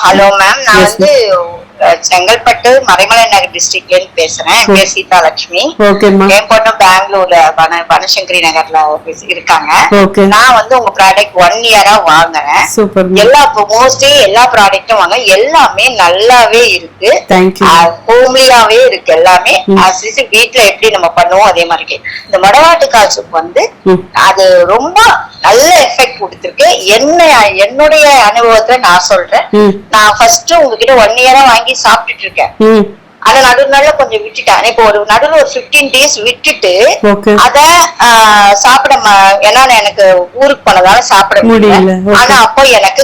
Hello ma'am, நான் வந்து செங்கல்பட்டு மறைமலை நகர் டிஸ்ட்ரிக்ட்ல இருந்து பேசுறேன். என் பேர் சீதா லட்சுமி. என் பொண்ணு பெங்களூர்ல பனசங்கரி நகர்ல இருக்காங்க. நான் வந்து உங்க ப்ராடக்ட் 1 இயரா வாங்குறேன். எல்லா மோஸ்ட்லி எல்லா ப்ராடக்டும் வாங்க, எல்லாமே நல்லாவே இருக்கு. ஹோம்லியாவே இருக்கு எல்லாமே. வீட்டுல எப்படி நம்ம பண்ணுவோம் அதே மாதிரி. இந்த மொடவாட்டுக்கால் சூப் வந்து அது ரொம்ப நல்ல எஃபெக்ட் கொடுத்திருக்கு. என்னுடைய அனுபவத்துல நான் சொல்றேன். நான் ஃபர்ஸ்ட் உங்ககிட்ட 1 இயரா வாங்கி சாப்பிட்டுட்டு இருக்கேன். அத நடுநாள்ல கொஞ்சம் விட்டுட்டேன். இப்போ ஒரு நடுவில் ஒரு 15 days விட்டுட்டு அத சாப்பிட, ஏன்னா எனக்கு ஊருக்கு போனதால சாப்பிட முடியல. ஆனா அப்போ எனக்கு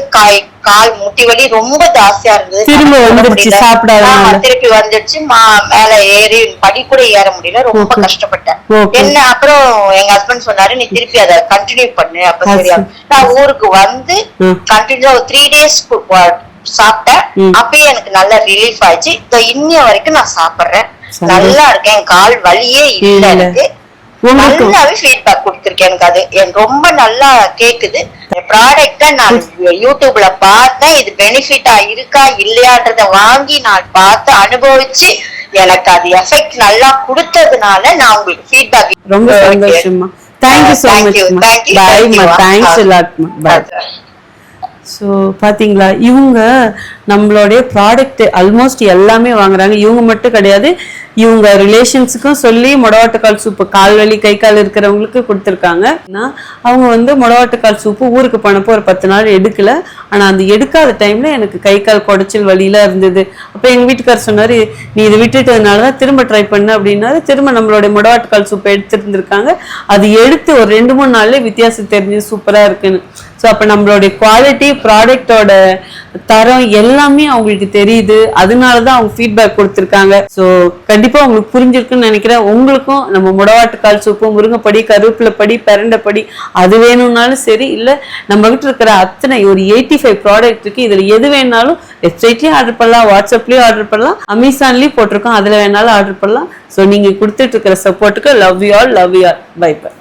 கால் முட்டி வலி ரொம்ப ஜாஸ்தியா இருந்தது. திருப்பி வந்துடுச்சு. மேல ஏறி படி கூட ஏற முடியல. ரொம்ப கஷ்டப்பட்டேன். என்ன அப்புறம் எங்க ஹஸ்பண்ட் சொன்னாரு, நீ திருப்பி அதை கண்டினியூ பண்ணு. அப்ப சரியா நான் ஊருக்கு வந்து கண்டினியூ 3 days சாப்பிட்டேன். அப்பயே எனக்கு நல்ல ரிலீஃப் ஆயிடுச்சு. இன்னிய வரைக்கும் நான் சாப்பிடுறேன், நல்லா இருக்கேன். கால் வலியே இல்ல. எனக்கு நல்லாவே ஃபீட்பேக் கொடுத்திருக்கேன். எனக்கு அது ரொம்ப நல்லா கேக்குது. ப்ராடக்ட நான் யூடியூப்ல பார்த்தேன். இது பெனிஃபிட்டா இருக்கா இல்லையான்றத வாங்கி நான் பார்த்து அனுபவிச்சு எனக்கு அது எஃபெக்ட் நல்லா கொடுத்ததுனால நான் உங்களுக்கு ஃபீட்பேக். ரொம்ப சந்தோஷமா. Thank you so much. Bye. Thanks a lot. Bye. So பார்த்தீங்களா, இவங்க நம்மளுடைய ப்ராடக்ட் ஆல்மோஸ்ட் எல்லாமே வாங்குறாங்க. இவங்க மட்டும் கிடையாது, இவங்க ரிலேஷன்ஸுக்கும் சொல்லி மொடவாட்டுக்கால் சூப்பு கால் வலி கை கால் இருக்கிறவங்களுக்கு கொடுத்துருக்காங்க. அவங்க வந்து மொடவாட்டுக்கால் சூப்பு ஊருக்கு போனப்போ ஒரு 10 நாள் எடுக்கல. ஆனால் அந்த எடுக்காத டைம்ல எனக்கு கை கால் குடைச்சல் வலியெலாம் இருந்தது. அப்போ எங்கள் வீட்டுக்கார் சொன்னார், நீ இதை விட்டுட்டதுனால தான் திரும்ப ட்ரை பண்ண அப்படின்னாரு. திரும்ப நம்மளுடைய மொடவாட்டுக்கால் சூப்பை எடுத்துருந்துருக்காங்க. அது எடுத்து ஒரு 2-3 நாள்லேயே வித்தியாசம் தெரிஞ்சு சூப்பராக இருக்குன்னு. ஸோ அப்போ நம்மளுடைய குவாலிட்டி, ப்ராடக்டோட தரம் எல்லாமே அவங்களுக்கு தெரியுது. அதனால தான் அவங்க ஃபீட்பேக் கொடுத்துருக்காங்க. ஸோ கண்டிப்பாக உங்களுக்கு புரிஞ்சிருக்குன்னு நினைக்கிறேன். உங்களுக்கும் நம்ம மொடவாட்டுக்கால் சூப்பு, முருங்கைப்படி, கருவேப்பிலைப்படி, பிரண்டைப்படி அது வேணும்னாலும் சரி, இல்லை நம்ம கிட்ட இருக்கிற அத்தனை ஒரு 85 ப்ராடக்ட் இருக்கு. இதில் எது வேணாலும் வெப்சைட்லேயும் ஆர்டர் பண்ணலாம், வாட்ஸ்அப்லேயும் ஆர்டர் பண்ணலாம், அமேசான்லேயும் போட்டிருக்கோம், அதில் வேணாலும் ஆர்டர் பண்ணலாம். ஸோ நீங்கள் கொடுத்துட்டு இருக்கிற சப்போர்ட்டுக்கு love you all. Bye by.